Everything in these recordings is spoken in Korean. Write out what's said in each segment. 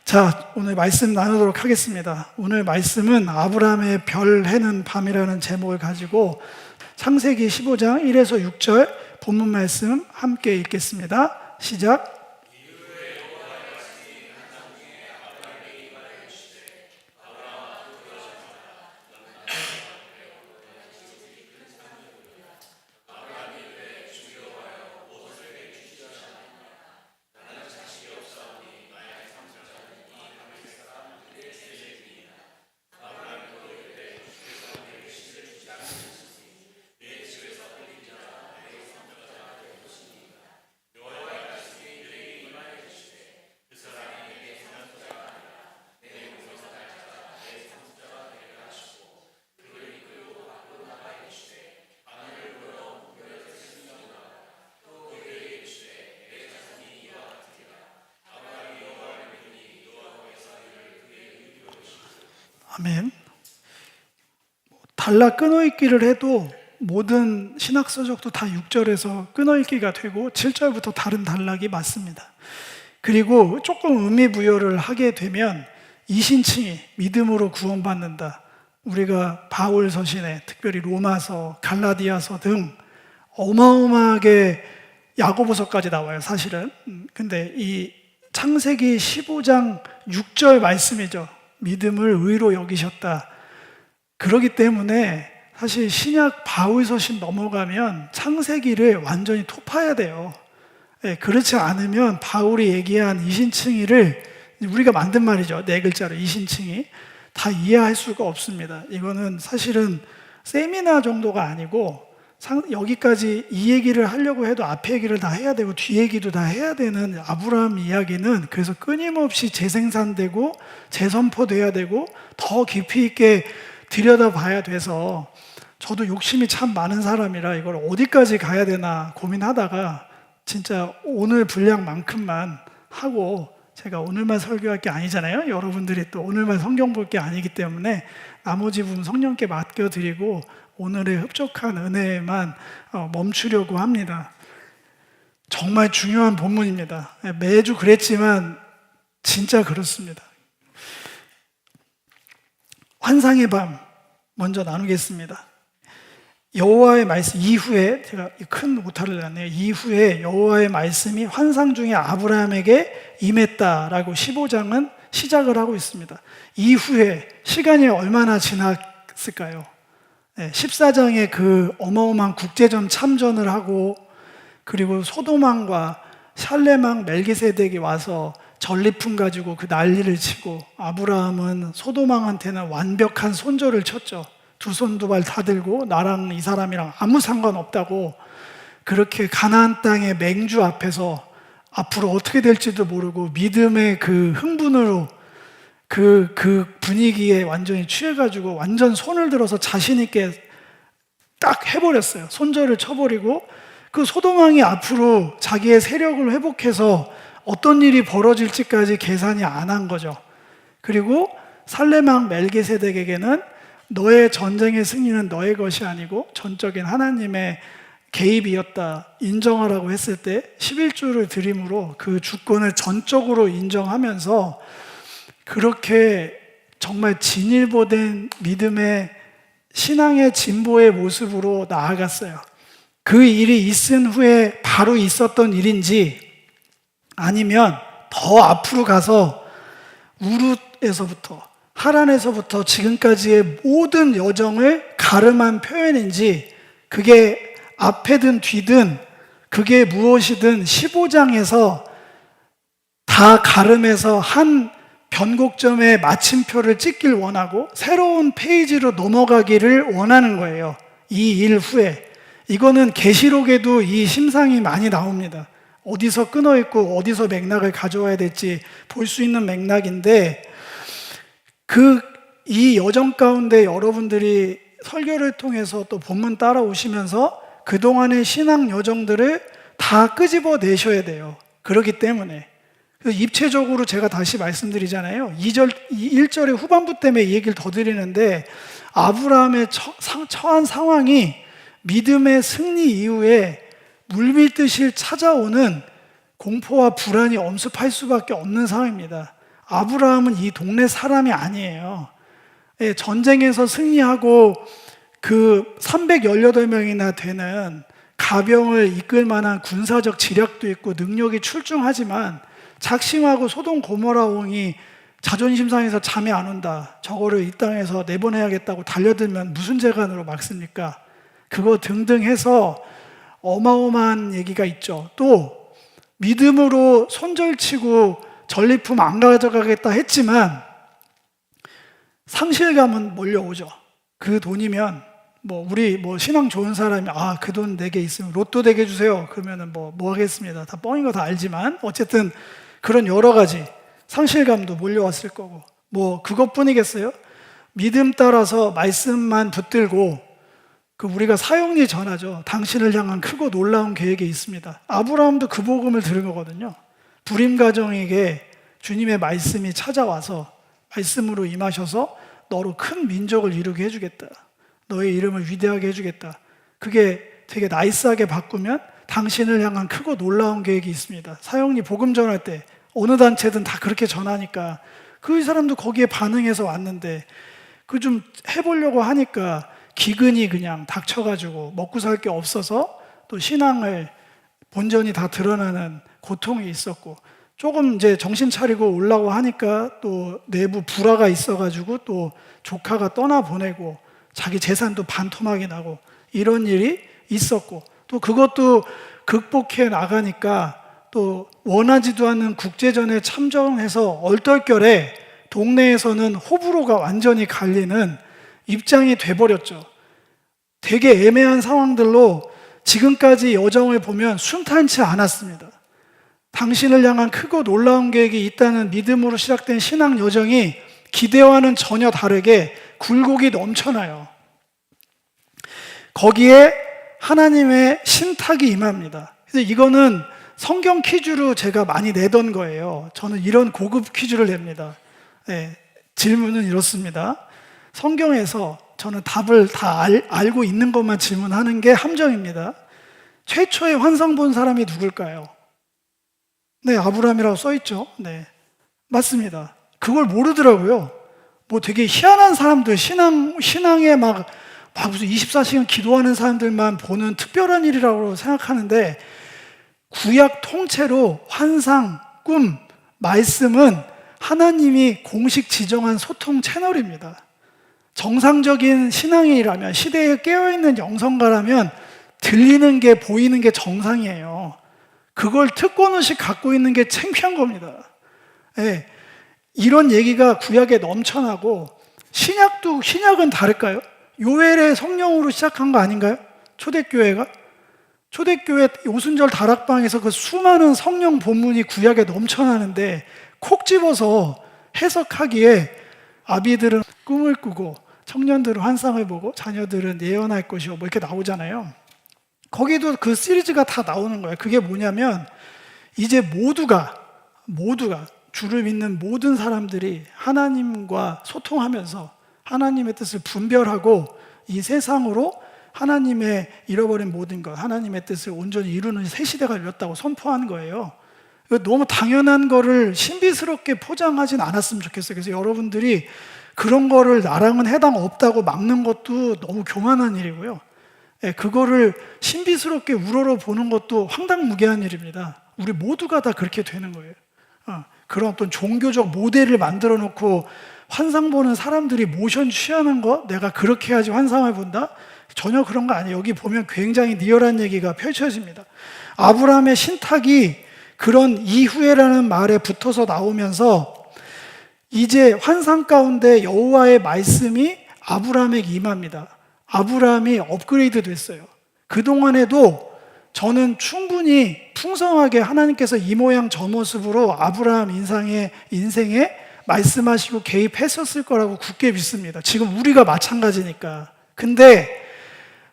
자, 오늘 말씀 나누도록 하겠습니다. 오늘 말씀은 아브라함의 별 해는 밤이라는 제목을 가지고 창세기 15장 1에서 6절 본문 말씀 함께 읽겠습니다. 시작. 아멘. 달라 끊어읽기를 해도 모든 신학서적도 다 6절에서 끊어읽기가 되고 7절부터 다른 단락이 맞습니다. 그리고 조금 의미부여를 하게 되면 이신칭이 믿음으로 구원받는다. 우리가 바울 서신에 특별히 로마서, 갈라디아서 등 어마어마하게 야고보서까지 나와요, 사실은. 근데 이 창세기 15장 6절 말씀이죠. 믿음을 의로 여기셨다. 그렇기 때문에 사실 신약 바울 서신 넘어가면 창세기를 완전히 토파야 돼요. 그렇지 않으면 바울이 얘기한 이신칭의를 우리가 만든 말이죠. 네 글자로 이신칭의 다 이해할 수가 없습니다. 이거는 사실은 세미나 정도가 아니고 여기까지 이 얘기를 하려고 해도 앞에 얘기를 다 해야 되고 뒤 얘기도 다 해야 되는 아브라함 이야기는 그래서 끊임없이 재생산되고 재선포돼야 되고 더 깊이 있게 들여다봐야 돼서 저도 욕심이 참 많은 사람이라 이걸 어디까지 가야 되나 고민하다가 진짜 오늘 분량만큼만 하고, 제가 오늘만 설교할 게 아니잖아요. 여러분들이 또 오늘만 성경 볼 게 아니기 때문에 나머지 부분 성령께 맡겨드리고 오늘의 흡족한 은혜에만 멈추려고 합니다. 정말 중요한 본문입니다. 매주 그랬지만 진짜 그렇습니다. 환상의 밤 먼저 나누겠습니다. 여호와의 말씀 이후에, 제가 큰 오타를 냈네요. 이후에 여호와의 말씀이 환상 중에 아브라함에게 임했다라고 15장은 시작을 하고 있습니다. 이후에 시간이 얼마나 지났을까요? 14장에 그 어마어마한 국제전 참전을 하고, 그리고 소돔왕과 샬렘왕 멜기세덱이 와서 전리품 가지고 그 난리를 치고, 아브라함은 소돔왕한테는 완벽한 손절을 쳤죠. 두 손 두 발 다 들고 나랑 이 사람이랑 아무 상관없다고, 그렇게 가나안 땅의 맹주 앞에서 앞으로 어떻게 될지도 모르고 믿음의 그 흥분으로 그 분위기에 완전히 취해가지고 완전 손을 들어서 자신 있게 딱 해버렸어요. 손절을 쳐버리고, 그 소돔왕이 앞으로 자기의 세력을 회복해서 어떤 일이 벌어질지까지 계산이 안 한 거죠. 그리고 살렘왕 멜기세덱에게는 너의 전쟁의 승리는 너의 것이 아니고 전적인 하나님의 개입이었다 인정하라고 했을 때 11조를 드림으로 그 주권을 전적으로 인정하면서 그렇게 정말 진일보된 믿음의 신앙의 진보의 모습으로 나아갔어요. 그 일이 있은 후에 바로 있었던 일인지 아니면 더 앞으로 가서 우룻에서부터 하란에서부터 지금까지의 모든 여정을 가름한 표현인지, 그게 앞에든 뒤든 그게 무엇이든 15장에서 다 가름해서 한 변곡점에 마침표를 찍길 원하고 새로운 페이지로 넘어가기를 원하는 거예요. 이 일 후에. 이거는 계시록에도 이 심상이 많이 나옵니다. 어디서 끊어있고 어디서 맥락을 가져와야 될지 볼 수 있는 맥락인데, 이 여정 가운데 여러분들이 설교를 통해서 또 본문 따라오시면서 그동안의 신앙 여정들을 다 끄집어 내셔야 돼요. 그렇기 때문에 입체적으로 제가 다시 말씀드리잖아요. 1절의 후반부 때문에 이 얘기를 더 드리는데, 아브라함의 처한 상황이 믿음의 승리 이후에 물밀듯이 찾아오는 공포와 불안이 엄습할 수밖에 없는 상황입니다. 아브라함은 이 동네 사람이 아니에요. 예, 전쟁에서 승리하고 그 318명이나 되는 가병을 이끌 만한 군사적 지략도 있고 능력이 출중하지만 작심하고 소돔 고모라 왕이 자존심 상해서 잠이 안 온다, 저거를 이 땅에서 내보내야겠다고 달려들면 무슨 재간으로 막습니까? 그거 등등 해서 어마어마한 얘기가 있죠. 또 믿음으로 손절치고 전리품 안 가져가겠다 했지만 상실감은 몰려오죠. 그 돈이면 우리 신앙 좋은 사람이 그 돈 내게 있으면 로또 되게 해주세요. 그러면은 뭐 하겠습니다. 다 뻥인 거 다 알지만 어쨌든 그런 여러 가지 상실감도 몰려왔을 거고 그것뿐이겠어요? 믿음 따라서 말씀만 붙들고 우리가 사형리 전하죠. 당신을 향한 크고 놀라운 계획이 있습니다. 아브라함도 그 복음을 들은 거거든요. 불임 가정에게 주님의 말씀이 찾아와서 말씀으로 임하셔서 너로 큰 민족을 이루게 해주겠다. 너의 이름을 위대하게 해주겠다. 그게 되게 나이스하게 바꾸면 당신을 향한 크고 놀라운 계획이 있습니다. 사형리 복음 전할 때 어느 단체든 다 그렇게 전하니까 그 사람도 거기에 반응해서 왔는데 좀 해보려고 하니까 기근이 그냥 닥쳐가지고 먹고 살 게 없어서 또 신앙을 본전이 다 드러나는 고통이 있었고 조금 이제 정신 차리고 오려고 하니까 또 내부 불화가 있어가지고 또 조카가 떠나보내고 자기 재산도 반토막이 나고 이런 일이 있었고 또 그것도 극복해 나가니까 또 원하지도 않는 국제전에 참전해서 얼떨결에 동네에서는 호불호가 완전히 갈리는 입장이 돼버렸죠. 되게 애매한 상황들로 지금까지 여정을 보면 순탄치 않았습니다. 당신을 향한 크고 놀라운 계획이 있다는 믿음으로 시작된 신앙 여정이 기대와는 전혀 다르게 굴곡이 넘쳐나요. 거기에 하나님의 신탁이 임합니다. 그래서 이거는 성경 퀴즈로 제가 많이 내던 거예요. 저는 이런 고급 퀴즈를 냅니다. 네, 질문은 이렇습니다. 성경에서 저는 답을 다 알고 있는 것만 질문하는 게 함정입니다. 최초의 환상 본 사람이 누굴까요? 네, 아브라함이라고 써있죠. 네, 맞습니다. 그걸 모르더라고요. 되게 희한한 사람들, 신앙에 막 무슨 24시간 기도하는 사람들만 보는 특별한 일이라고 생각하는데 구약 통째로 환상, 꿈, 말씀은 하나님이 공식 지정한 소통 채널입니다. 정상적인 신앙인이라면, 시대에 깨어있는 영성가라면 들리는 게, 보이는 게 정상이에요. 그걸 특권의식 갖고 있는 게 창피한 겁니다. 네, 이런 얘기가 구약에 넘쳐나고 신약은 다를까요? 요엘의 성령으로 시작한 거 아닌가요? 초대교회 오순절 다락방에서 그 수많은 성령 본문이 구약에 넘쳐나는데 콕 집어서 해석하기에 아비들은 꿈을 꾸고 청년들은 환상을 보고 자녀들은 예언할 것이요 이렇게 나오잖아요. 거기도 그 시리즈가 다 나오는 거예요. 그게 뭐냐면 이제 모두가 주를 믿는 모든 사람들이 하나님과 소통하면서 하나님의 뜻을 분별하고 이 세상으로 하나님의 잃어버린 모든 것, 하나님의 뜻을 온전히 이루는 새 시대가 열렸다고 선포하는 거예요. 너무 당연한 거를 신비스럽게 포장하진 않았으면 좋겠어요. 그래서 여러분들이 그런 거를 나랑은 해당 없다고 막는 것도 너무 교만한 일이고요. 그거를 신비스럽게 우러러 보는 것도 황당무계한 일입니다. 우리 모두가 다 그렇게 되는 거예요. 그런 어떤 종교적 모델을 만들어 놓고 환상 보는 사람들이 모션 취하는 거, 내가 그렇게 해야지 환상을 본다? 전혀 그런 거 아니에요. 여기 보면 굉장히 리얼한 얘기가 펼쳐집니다. 아브라함의 신탁이 그런 이후에라는 말에 붙어서 나오면서 이제 환상 가운데 여호와의 말씀이 아브라함에게 임합니다. 아브라함이 업그레이드 됐어요. 그동안에도 저는 충분히 풍성하게 하나님께서 이 모양 저 모습으로 아브라함 인생에 말씀하시고 개입했었을 거라고 굳게 믿습니다. 지금 우리가 마찬가지니까. 근데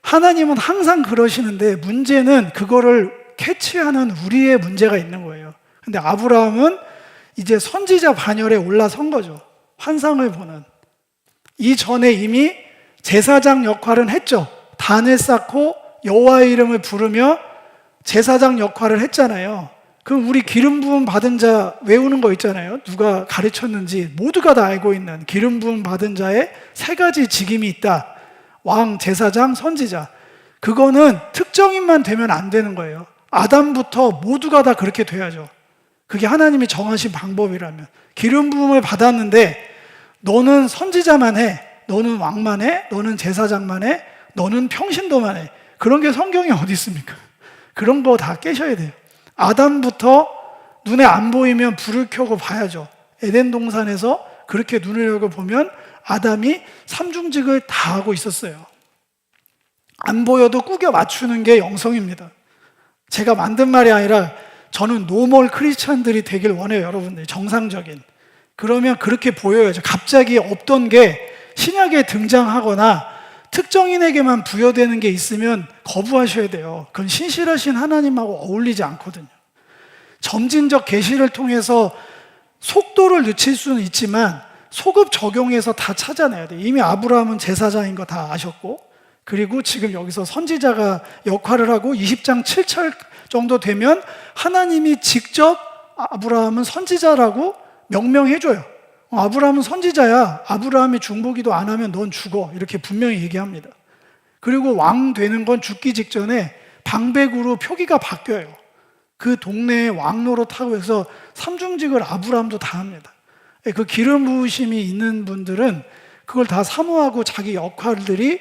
하나님은 항상 그러시는데 문제는 그거를 캐치하는 우리의 문제가 있는 거예요. 근데 아브라함은 이제 선지자 반열에 올라선 거죠. 환상을 보는. 이전에 이미 제사장 역할은 했죠. 단을 쌓고 여호와의 이름을 부르며 제사장 역할을 했잖아요. 그럼 우리 기름 부음 받은 자 외우는 거 있잖아요. 누가 가르쳤는지 모두가 다 알고 있는 기름 부음 받은 자의 세 가지 직임이 있다. 왕, 제사장, 선지자. 그거는 특정인만 되면 안 되는 거예요. 아담부터 모두가 다 그렇게 돼야죠. 그게 하나님이 정하신 방법이라면. 기름 부음을 받았는데 너는 선지자만 해, 너는 왕만 해, 너는 제사장만 해, 너는 평신도만 해. 그런 게 성경에 어디 있습니까? 그런 거 다 깨셔야 돼요. 아담부터 눈에 안 보이면 불을 켜고 봐야죠. 에덴 동산에서 그렇게 눈을 열고 보면 아담이 삼중직을 다 하고 있었어요. 안 보여도 꾸겨 맞추는 게 영성입니다. 제가 만든 말이 아니라 저는 노멀 크리스찬들이 되길 원해요. 여러분들 정상적인. 그러면 그렇게 보여야죠. 갑자기 없던 게 신약에 등장하거나 특정인에게만 부여되는 게 있으면 거부하셔야 돼요. 그건 신실하신 하나님하고 어울리지 않거든요. 점진적 계시를 통해서 속도를 늦출 수는 있지만 소급 적용해서 다 찾아내야 돼요. 이미 아브라함은 제사장인 거 다 아셨고, 그리고 지금 여기서 선지자가 역할을 하고 20장 7절 정도 되면 하나님이 직접 아브라함은 선지자라고 명명해줘요. 아브라함은 선지자야. 아브라함이 중보기도 안 하면 넌 죽어. 이렇게 분명히 얘기합니다. 그리고 왕 되는 건 죽기 직전에 방백으로 표기가 바뀌어요. 그 동네에 왕 노릇하고 해서 삼중직을 아브라함도 다 합니다. 그 기름 부으심이 있는 분들은 그걸 다 사모하고 자기 역할들이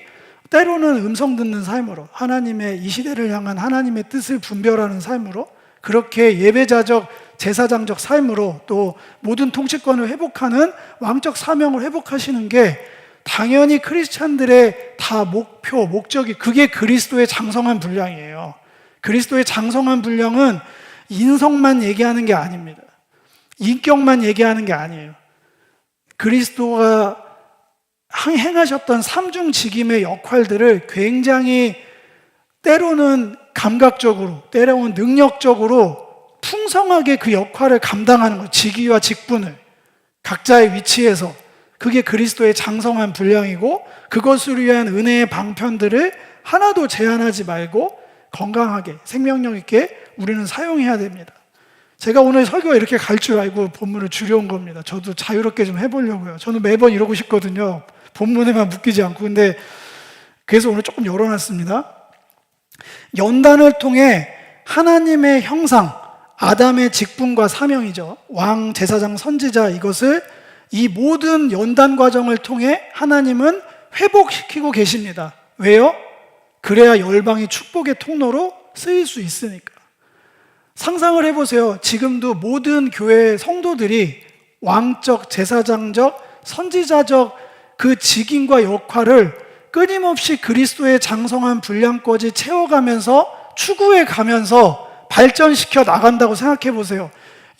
때로는 음성 듣는 삶으로, 하나님의 이 시대를 향한 하나님의 뜻을 분별하는 삶으로, 그렇게 예배자적 제사장적 삶으로, 또 모든 통치권을 회복하는 왕적 사명을 회복하시는 게 당연히 크리스찬들의 다 목표, 목적이, 그게 그리스도의 장성한 분량이에요. 그리스도의 장성한 분량은 인성만 얘기하는 게 아닙니다. 인격만 얘기하는 게 아니에요. 그리스도가 행하셨던 삼중직임의 역할들을 굉장히 때로는 감각적으로, 때로는 능력적으로 풍성하게 그 역할을 감당하는 것, 직위와 직분을 각자의 위치에서, 그게 그리스도의 장성한 분량이고, 그것을 위한 은혜의 방편들을 하나도 제한하지 말고 건강하게 생명력 있게 우리는 사용해야 됩니다. 제가 오늘 설교가 이렇게 갈 줄 알고 본문을 줄여온 겁니다. 저도 자유롭게 좀 해보려고요. 저는 매번 이러고 싶거든요. 본문에만 묶이지 않고. 근데 그래서 오늘 조금 열어놨습니다. 연단을 통해 하나님의 형상, 아담의 직분과 사명이죠. 왕, 제사장, 선지자, 이것을 이 모든 연단 과정을 통해 하나님은 회복시키고 계십니다. 왜요? 그래야 열방이 축복의 통로로 쓰일 수 있으니까. 상상을 해보세요. 지금도 모든 교회 성도들이 왕적, 제사장적, 선지자적 그 직임과 역할을 끊임없이 그리스도의 장성한 분량까지 채워가면서 추구해 가면서 발전시켜 나간다고 생각해 보세요.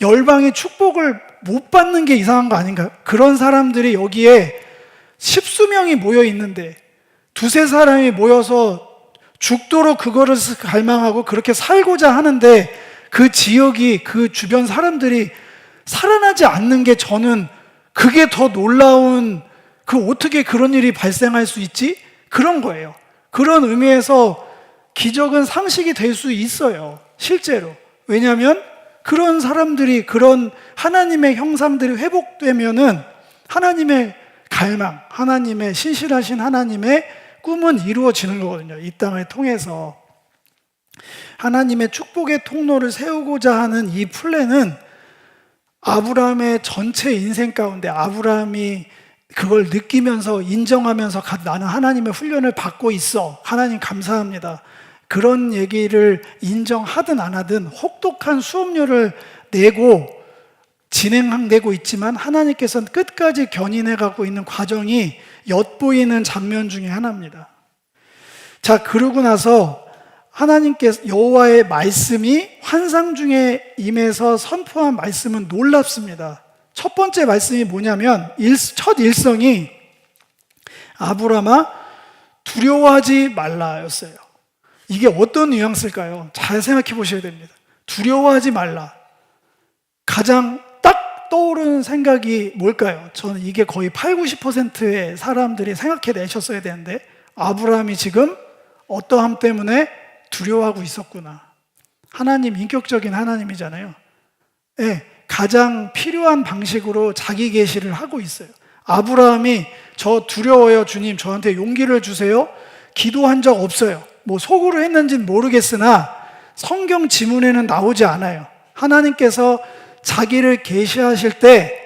열방이 축복을 못 받는 게 이상한 거 아닌가요? 그런 사람들이 여기에 십수명이 모여 있는데 두세 사람이 모여서 죽도록 그거를 갈망하고 그렇게 살고자 하는데 그 지역이, 그 주변 사람들이 살아나지 않는 게, 저는 그게 더 놀라운, 어떻게 그런 일이 발생할 수 있지? 그런 거예요. 그런 의미에서 기적은 상식이 될 수 있어요. 실제로. 왜냐하면 그런 사람들이, 그런 하나님의 형상들이 회복되면은 하나님의 갈망, 하나님의 신실하신 하나님의 꿈은 이루어지는 거거든요. 이 땅을 통해서. 하나님의 축복의 통로를 세우고자 하는 이 플랜은 아브라함의 전체 인생 가운데 아브라함이 그걸 느끼면서 인정하면서 나는 하나님의 훈련을 받고 있어. 하나님 감사합니다. 그런 얘기를 인정하든 안 하든 혹독한 수업료를 내고 진행되고 있지만 하나님께서는 끝까지 견인해 가고 있는 과정이 엿보이는 장면 중에 하나입니다. 자, 그러고 나서 하나님께서 여호와의 말씀이 환상 중에 임해서 선포한 말씀은 놀랍습니다. 첫 번째 말씀이 뭐냐면 첫 일성이 아브라함아 두려워하지 말라였어요. 이게 어떤 뉘앙스일까요? 잘 생각해 보셔야 됩니다. 두려워하지 말라. 가장 딱 떠오르는 생각이 뭘까요? 저는 이게 거의 80~90%의 사람들이 생각해 내셨어야 되는데, 아브라함이 지금 어떠함 때문에 두려워하고 있었구나. 하나님 인격적인 하나님이잖아요. 예, 가장 필요한 방식으로 자기 계시를 하고 있어요. 아브라함이 저 두려워요 주님 저한테 용기를 주세요 기도한 적 없어요. 뭐 속으로 했는지는 모르겠으나 성경 지문에는 나오지 않아요. 하나님께서 자기를 계시하실 때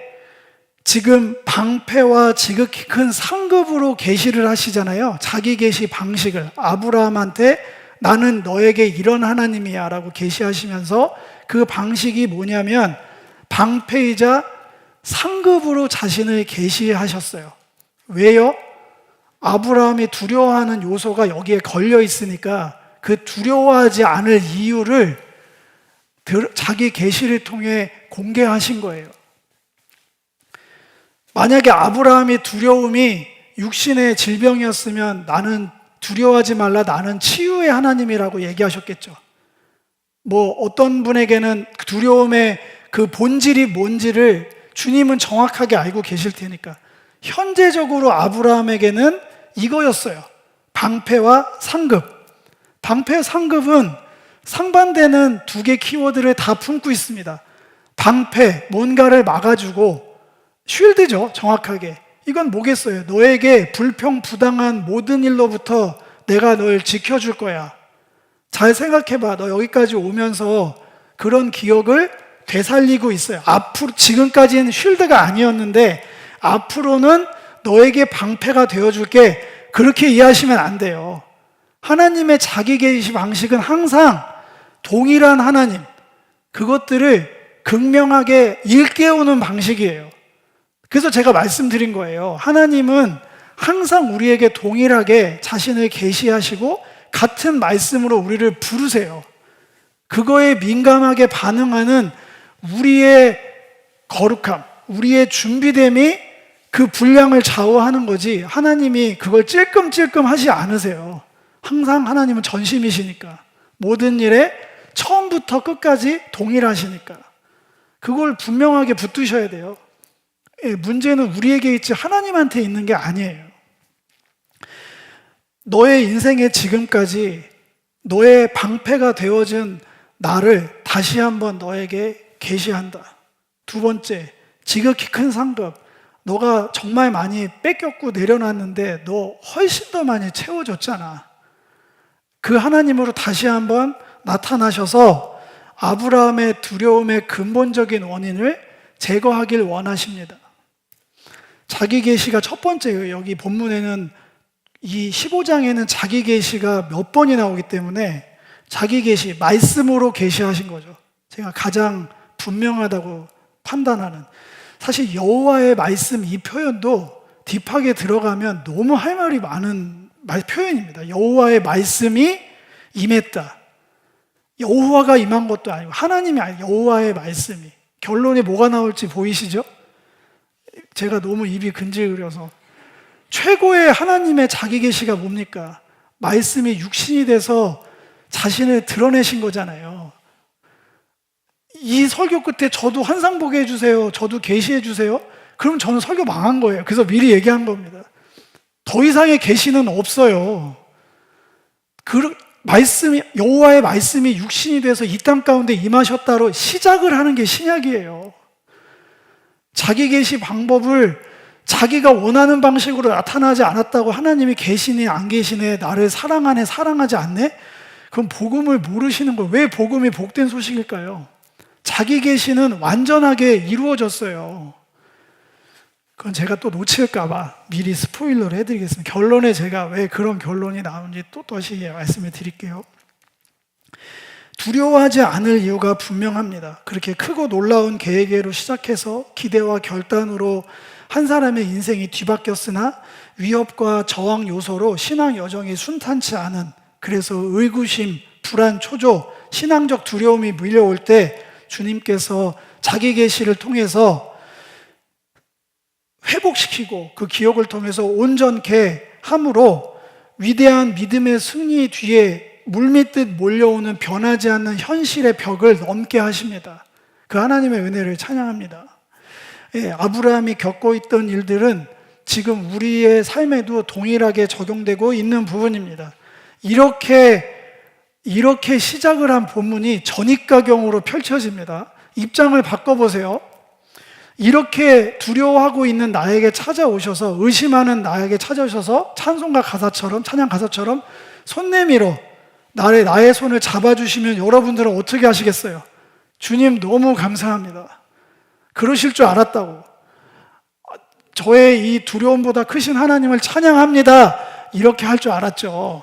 지금 방패와 지극히 큰 상급으로 계시를 하시잖아요. 자기 계시 방식을 아브라함한테 나는 너에게 이런 하나님이야 라고 계시하시면서 그 방식이 뭐냐면 방패이자 상급으로 자신을 계시하셨어요. 왜요? 아브라함이 두려워하는 요소가 여기에 걸려 있으니까 그 두려워하지 않을 이유를 자기 계시를 통해 공개하신 거예요. 만약에 아브라함의 두려움이 육신의 질병이었으면 나는 두려워하지 말라 나는 치유의 하나님이라고 얘기하셨겠죠. 뭐 어떤 분에게는 두려움의 그 본질이 뭔지를 주님은 정확하게 알고 계실 테니까 현재적으로 아브라함에게는 이거였어요. 방패와 상급. 방패 상급은 상반되는 두 개 키워드를 다 품고 있습니다. 방패, 뭔가를 막아주고 쉴드죠, 정확하게. 이건 뭐겠어요? 너에게 불평부당한 모든 일로부터 내가 널 지켜줄 거야. 잘 생각해봐. 너 여기까지 오면서 그런 기억을 되살리고 있어요. 앞으로, 지금까지는 쉴드가 아니었는데 앞으로는 너에게 방패가 되어줄게. 그렇게 이해하시면 안 돼요. 하나님의 자기 계시 방식은 항상 동일한 하나님, 그것들을 극명하게 일깨우는 방식이에요. 그래서 제가 말씀드린 거예요. 하나님은 항상 우리에게 동일하게 자신을 계시하시고 같은 말씀으로 우리를 부르세요. 그거에 민감하게 반응하는 우리의 거룩함, 우리의 준비됨이 그 분량을 좌우하는 거지 하나님이 그걸 찔끔찔끔 하지 않으세요. 항상 하나님은 전심이시니까 모든 일에 처음부터 끝까지 동일하시니까 그걸 분명하게 붙드셔야 돼요. 문제는 우리에게 있지 하나님한테 있는 게 아니에요. 너의 인생의 지금까지 너의 방패가 되어진 나를 다시 한번 너에게 계시한다. 두 번째, 지극히 큰 상급. 너가 정말 많이 뺏겼고 내려놨는데 너 훨씬 더 많이 채워줬잖아. 그 하나님으로 다시 한번 나타나셔서 아브라함의 두려움의 근본적인 원인을 제거하길 원하십니다. 자기 계시가 첫 번째예요. 여기 본문에는 이 15장에는 자기 계시가 몇 번이 나오기 때문에 자기 계시, 말씀으로 계시하신 거죠. 제가 가장 분명하다고 판단하는. 사실 여호와의 말씀 이 표현도 딥하게 들어가면 너무 할 말이 많은 표현입니다. 여호와의 말씀이 임했다. 여호와가 임한 것도 아니고 하나님이 아니고 여호와의 말씀이. 결론이 뭐가 나올지 보이시죠? 제가 너무 입이 근질거려서 최고의 하나님의 자기 계시가 뭡니까? 말씀이 육신이 돼서 자신을 드러내신 거잖아요. 이 설교 끝에 저도 환상 보게 해주세요. 저도 계시해 주세요. 그럼 저는 설교 망한 거예요. 그래서 미리 얘기한 겁니다. 더 이상의 계시는 없어요. 여호와의 말씀이 육신이 돼서 이 땅 가운데 임하셨다로 시작을 하는 게 신약이에요. 자기 계시 방법을 자기가 원하는 방식으로 나타나지 않았다고 하나님이 계시네 안 계시네 나를 사랑하네 사랑하지 않네? 그럼 복음을 모르시는 거예요. 왜 복음이 복된 소식일까요? 자기 계시는 완전하게 이루어졌어요. 그건 제가 또 놓칠까 봐 미리 스포일러를 해드리겠습니다. 결론에 제가 왜 그런 결론이 나오는지 또 다시 말씀을 드릴게요. 두려워하지 않을 이유가 분명합니다. 그렇게 크고 놀라운 계획으로 시작해서 기대와 결단으로 한 사람의 인생이 뒤바뀌었으나 위협과 저항 요소로 신앙 여정이 순탄치 않은, 그래서 의구심, 불안, 초조, 신앙적 두려움이 밀려올 때 주님께서 자기 계시를 통해서 회복시키고 그 기억을 통해서 온전케 함으로 위대한 믿음의 승리 뒤에 물밀듯 몰려오는 변하지 않는 현실의 벽을 넘게 하십니다. 그 하나님의 은혜를 찬양합니다. 아브라함이 겪고 있던 일들은 지금 우리의 삶에도 동일하게 적용되고 있는 부분입니다. 이렇게 이렇게 시작을 한 본문이 전입가경으로 펼쳐집니다. 입장을 바꿔보세요. 이렇게 두려워하고 있는 나에게 찾아오셔서, 의심하는 나에게 찾아오셔서 찬송가 가사처럼, 찬양 가사처럼 손 내밀어 나의 손을 잡아주시면 여러분들은 어떻게 하시겠어요? 주님 너무 감사합니다. 그러실 줄 알았다고. 저의 이 두려움보다 크신 하나님을 찬양합니다. 이렇게 할 줄 알았죠.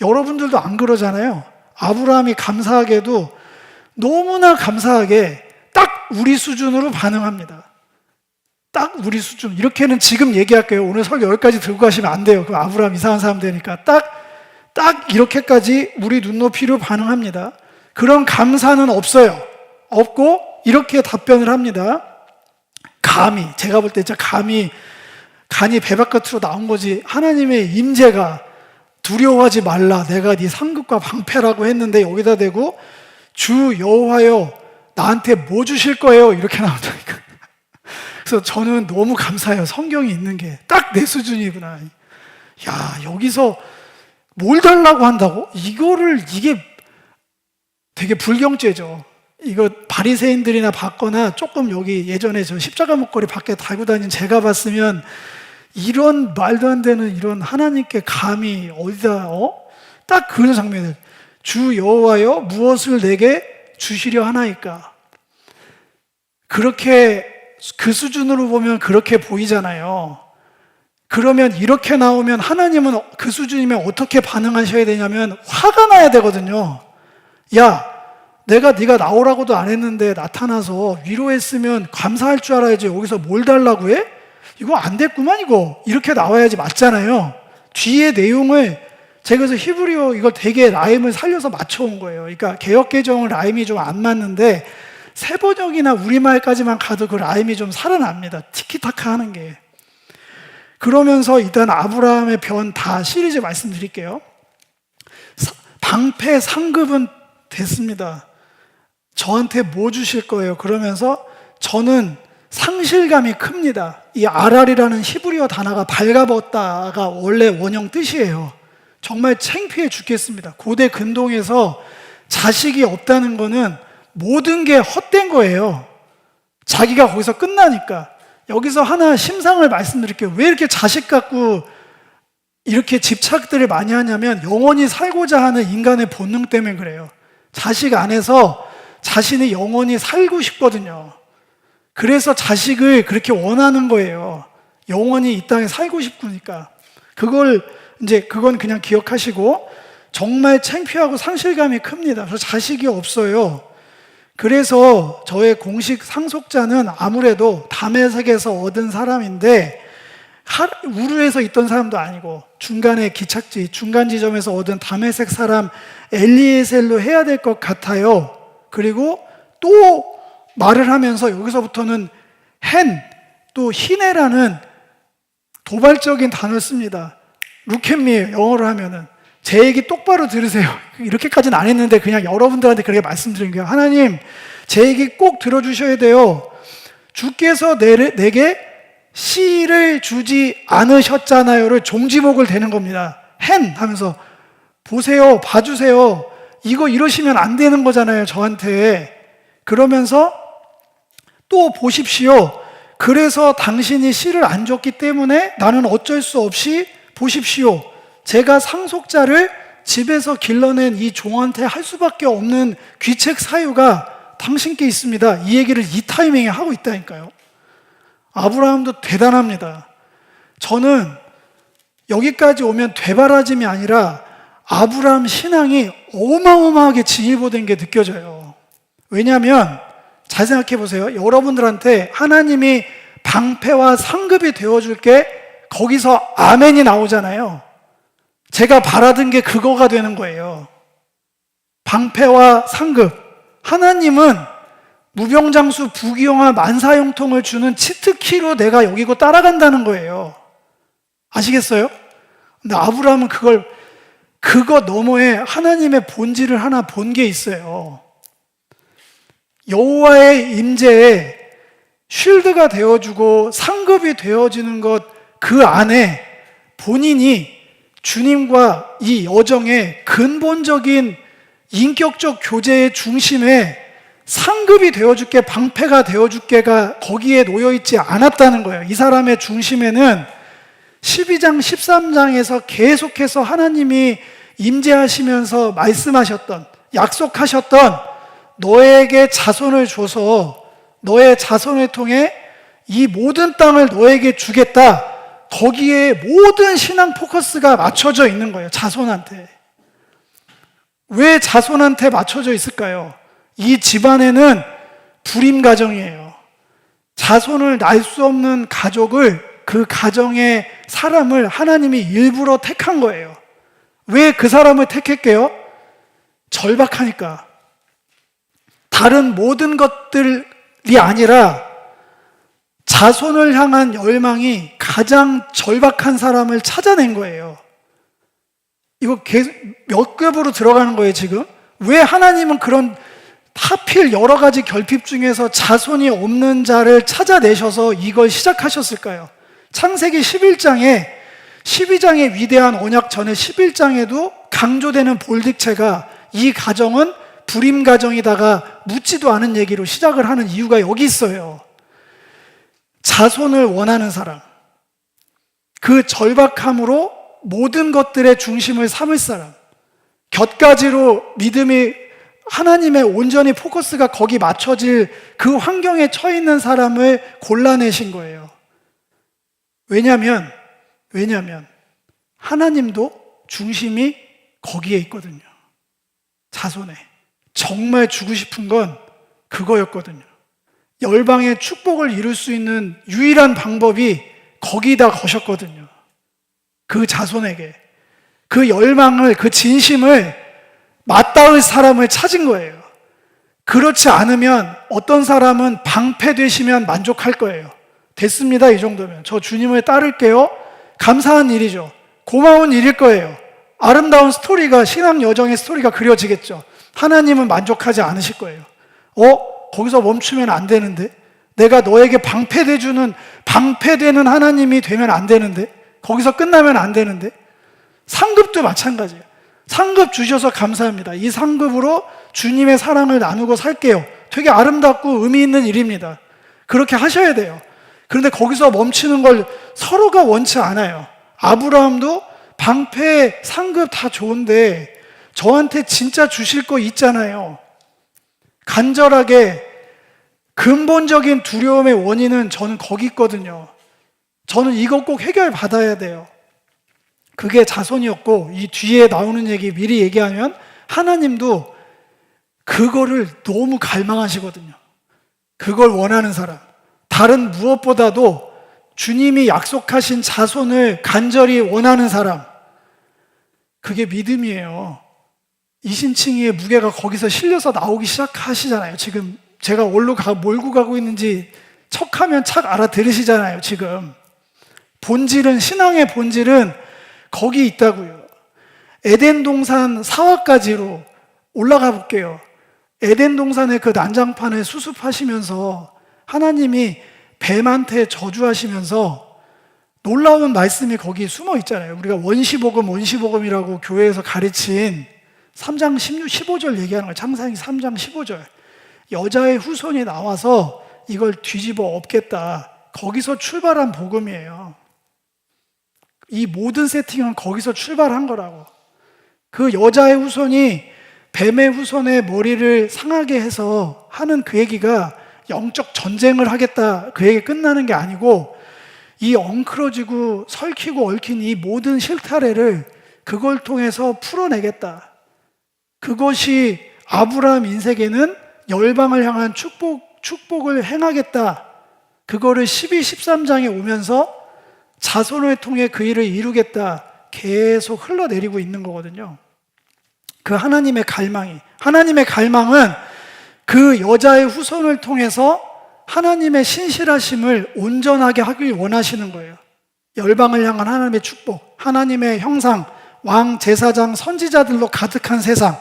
여러분들도 안 그러잖아요. 아브라함이 감사하게도 너무나 감사하게 딱 우리 수준으로 반응합니다. 딱 우리 수준. 이렇게는 지금 얘기할게요. 오늘 설교 여기까지 들고 가시면 안 돼요. 그럼 아브라함 이상한 사람 되니까. 딱 이렇게까지 우리 눈높이로 반응합니다. 그런 감사는 없어요. 없고 이렇게 답변을 합니다. 감히, 제가 볼 때 진짜 간이 배 바깥으로 나온 거지. 하나님의 임재가 두려워하지 말라. 내가 네 상급과 방패라고 했는데 여기다 대고 주 여호와여 나한테 뭐 주실 거예요? 이렇게 나온다니까. 그래서 저는 너무 감사해요. 성경이 있는 게 딱 내 수준이구나. 야, 여기서 뭘 달라고 한다고? 이게 되게 불경죄죠. 이거 바리새인들이나 받거나 조금 여기 예전에 저 십자가 목걸이 밖에 달고 다닌 제가 봤으면 이런 말도 안 되는 이런 하나님께 감히 어디다 딱 그런 장면을 주 여호와여 무엇을 내게 주시려 하나이까. 그렇게 그 수준으로 보면 그렇게 보이잖아요. 그러면 이렇게 나오면 하나님은 그 수준이면 어떻게 반응하셔야 되냐면 화가 나야 되거든요. 야, 네가 나오라고도 안 했는데 나타나서 위로했으면 감사할 줄 알아야지. 여기서 뭘 달라고 해? 이거 안 됐구만 이거. 이렇게 나와야지 맞잖아요. 뒤에 내용을 제가 그래서 히브리어 이걸 되게 라임을 살려서 맞춰온 거예요. 그러니까 개역개정은 라임이 좀 안 맞는데 세번역이나 우리말까지만 가도 그 라임이 좀 살아납니다. 티키타카 하는 게. 그러면서 일단 아브라함의 변 다 시리즈 말씀드릴게요. 방패 상급은 됐습니다. 저한테 뭐 주실 거예요? 그러면서 저는 상실감이 큽니다. 이 아랄이라는 히브리어 단어가 발가벗다가 원래 원형 뜻이에요. 정말 창피해 죽겠습니다. 고대 근동에서 자식이 없다는 거는 모든 게 헛된 거예요. 자기가 거기서 끝나니까. 여기서 하나 심상을 말씀드릴게요. 왜 이렇게 자식 갖고 이렇게 집착들을 많이 하냐면 영원히 살고자 하는 인간의 본능 때문에 그래요. 자식 안에서 자신이 영원히 살고 싶거든요. 그래서 자식을 그렇게 원하는 거예요. 영원히 이 땅에 살고 싶으니까. 그건 그냥 기억하시고, 정말 창피하고 상실감이 큽니다. 그래서 자식이 없어요. 그래서 저의 공식 상속자는 아무래도 다메섹에서 얻은 사람인데, 우르에서 있던 사람도 아니고 중간에 기착지, 중간 지점에서 얻은 다메섹 사람 엘리에셀로 해야 될 것 같아요. 그리고 또 말을 하면서 여기서부터는 또 히네라는 도발적인 단어를 씁니다. 루켓미예요. 영어로 하면은. 제 얘기 똑바로 들으세요. 이렇게까지는 안 했는데 그냥 여러분들한테 그렇게 말씀드린 거예요. 하나님, 제 얘기 꼭 들어주셔야 돼요. 주께서 내게 씨를 주지 않으셨잖아요를 종지목을 대는 겁니다. 하면서 보세요, 봐주세요. 이거 이러시면 안 되는 거잖아요, 저한테. 그러면서 또 보십시오. 그래서 당신이 씨를 안 줬기 때문에 나는 어쩔 수 없이 보십시오. 제가 상속자를 집에서 길러낸 이 종한테 할 수밖에 없는 귀책 사유가 당신께 있습니다. 이 얘기를 이 타이밍에 하고 있다니까요. 아브라함도 대단합니다. 저는 여기까지 오면 되바라짐이 아니라 아브라함 신앙이 어마어마하게 진일보된 게 느껴져요. 왜냐하면 잘 생각해 보세요. 여러분들한테 하나님이 방패와 상급이 되어줄게 거기서 아멘이 나오잖아요. 제가 바라던 게 그거가 되는 거예요. 방패와 상급. 하나님은 무병장수 부귀영화 만사형통을 주는 치트키로 내가 여기고 따라간다는 거예요. 아시겠어요? 근데 아브라함은 그거 너머에 하나님의 본질을 하나 본 게 있어요. 여호와의 임재에 쉴드가 되어주고 상급이 되어지는 것 그 안에 본인이 주님과 이 여정의 근본적인 인격적 교제의 중심에 상급이 되어줄게, 방패가 되어줄게가 거기에 놓여있지 않았다는 거예요. 이 사람의 중심에는 12장, 13장에서 계속해서 하나님이 임재하시면서 말씀하셨던, 약속하셨던 너에게 자손을 줘서 너의 자손을 통해 이 모든 땅을 너에게 주겠다. 거기에 모든 신앙 포커스가 맞춰져 있는 거예요. 자손한테. 왜 자손한테 맞춰져 있을까요? 이 집안에는 불임 가정이에요. 자손을 낳을 수 없는 가족을, 그 가정의 사람을 하나님이 일부러 택한 거예요. 왜 그 사람을 택했게요? 절박하니까. 다른 모든 것들이 아니라 자손을 향한 열망이 가장 절박한 사람을 찾아낸 거예요. 이거 계속 몇 급으로 들어가는 거예요, 지금? 왜 하나님은 그런 하필 여러 가지 결핍 중에서 자손이 없는 자를 찾아내셔서 이걸 시작하셨을까요? 창세기 11장에 12장의 위대한 언약 전에 11장에도 강조되는 볼딕체가 이 가정은 불임 가정이다가 묻지도 않은 얘기로 시작을 하는 이유가 여기 있어요. 자손을 원하는 사람, 그 절박함으로 모든 것들의 중심을 삼을 사람, 곁가지로 믿음이 하나님의 온전히 포커스가 거기 맞춰질 그 환경에 처해 있는 사람을 골라내신 거예요. 왜냐하면 하나님도 중심이 거기에 있거든요. 자손에. 정말 주고 싶은 건 그거였거든요. 열방의 축복을 이룰 수 있는 유일한 방법이 거기다 거셨거든요. 그 자손에게. 그 열망을, 그 진심을 맞닿을 사람을 찾은 거예요. 그렇지 않으면 어떤 사람은 방패되시면 만족할 거예요. 됐습니다, 이 정도면. 저 주님을 따를게요. 감사한 일이죠. 고마운 일일 거예요. 아름다운 스토리가, 신앙 여정의 스토리가 그려지겠죠. 하나님은 만족하지 않으실 거예요. 거기서 멈추면 안 되는데? 내가 너에게 방패되는 하나님이 되면 안 되는데? 거기서 끝나면 안 되는데? 상급도 마찬가지예요. 상급 주셔서 감사합니다. 이 상급으로 주님의 사랑을 나누고 살게요. 되게 아름답고 의미 있는 일입니다. 그렇게 하셔야 돼요. 그런데 거기서 멈추는 걸 서로가 원치 않아요. 아브라함도 방패, 상급 다 좋은데 저한테 진짜 주실 거 있잖아요. 간절하게 근본적인 두려움의 원인은 저는 거기 있거든요. 저는 이거 꼭 해결받아야 돼요. 그게 자손이었고, 이 뒤에 나오는 얘기 미리 얘기하면 하나님도 그거를 너무 갈망하시거든요. 그걸 원하는 사람. 다른 무엇보다도 주님이 약속하신 자손을 간절히 원하는 사람. 그게 믿음이에요. 이신칭이의 무게가 거기서 실려서 나오기 시작하시잖아요. 지금 제가 몰고 가고 있는지 척하면 착 알아들으시잖아요. 지금 본질은, 신앙의 본질은 거기 있다고요. 에덴 동산 사화까지로 올라가 볼게요. 에덴 동산의 그 난장판을 수습하시면서 하나님이 뱀한테 저주하시면서 놀라운 말씀이 거기 숨어 있잖아요. 우리가 원시복음이라고 교회에서 가르친 3장 15절 얘기하는 거예요. 창세기 3장 15절. 여자의 후손이 나와서 이걸 뒤집어 엎겠다. 거기서 출발한 복음이에요. 이 모든 세팅은 거기서 출발한 거라고. 그 여자의 후손이 뱀의 후손의 머리를 상하게 해서 하는 그 얘기가 영적 전쟁을 하겠다, 그 얘기 끝나는 게 아니고, 이 엉클어지고 설키고 얽힌 이 모든 실타래를 그걸 통해서 풀어내겠다. 그것이 아브라함 인생에는 열방을 향한 축복을 행하겠다. 그거를 12, 13장에 오면서 자손을 통해 그 일을 이루겠다. 계속 흘러내리고 있는 거거든요. 그 하나님의 갈망은 그 여자의 후손을 통해서 하나님의 신실하심을 온전하게 하길 원하시는 거예요. 열방을 향한 하나님의 축복, 하나님의 형상, 왕, 제사장, 선지자들로 가득한 세상,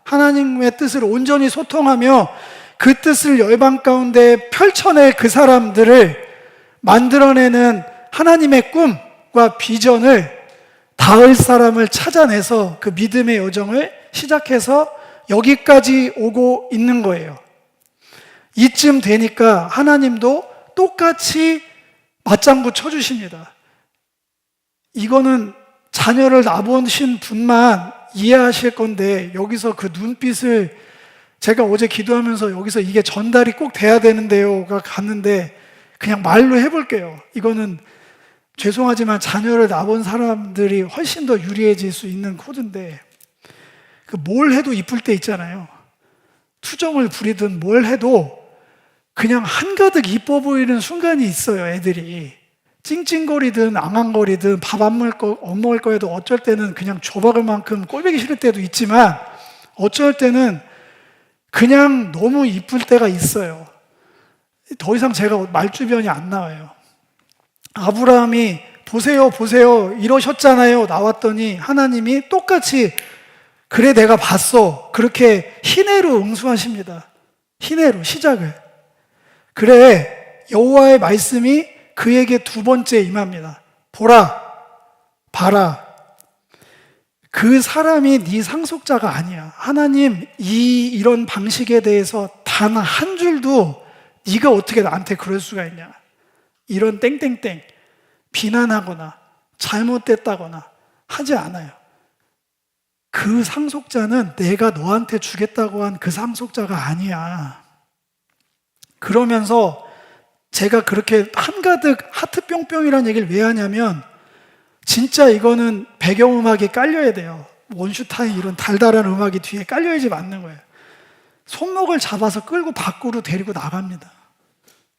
하나님의 뜻을 온전히 소통하며 그 뜻을 열방 가운데 펼쳐낼 그 사람들을 만들어내는 하나님의 꿈과 비전을 닿을 사람을 찾아내서 그 믿음의 여정을 시작해서 여기까지 오고 있는 거예요. 이쯤 되니까 하나님도 똑같이 맞장구 쳐주십니다. 이거는 자녀를 낳으신 분만 이해하실 건데, 여기서 그 눈빛을 제가 어제 기도하면서 여기서 이게 전달이 꼭 돼야 되는데요가 갔는데 그냥 말로 해볼게요. 이거는 죄송하지만 자녀를 낳은 사람들이 훨씬 더 유리해질 수 있는 코드인데, 그 뭘 해도 이쁠 때 있잖아요. 투정을 부리든 뭘 해도 그냥 한가득 이뻐 보이는 순간이 있어요. 애들이 찡찡거리든 앙앙거리든 밥 안 먹을 거에도 어쩔 때는 그냥 줘박을 만큼 꼴보기 싫을 때도 있지만, 어쩔 때는 그냥 너무 이쁠 때가 있어요. 더 이상 제가 말주변이 안 나와요. 아브라함이 보세요 보세요 이러셨잖아요 나왔더니 하나님이 똑같이 그래 내가 봤어 그렇게 희내로 응수하십니다. 희내로 시작을. 그래 여호와의 말씀이 그에게 두 번째 임합니다. 보라 봐라, 그 사람이 네 상속자가 아니야. 하나님 이런 방식에 대해서 단 한 줄도 네가 어떻게 나한테 그럴 수가 있냐, 이런 땡땡땡 비난하거나 잘못됐다거나 하지 않아요. 그 상속자는 내가 너한테 주겠다고 한 그 상속자가 아니야. 그러면서 제가 그렇게 한가득 하트 뿅뿅이라는 얘기를 왜 하냐면, 진짜 이거는 배경음악이 깔려야 돼요. 원슈타인 이런 달달한 음악이 뒤에 깔려야지 맞는 거예요. 손목을 잡아서 끌고 밖으로 데리고 나갑니다.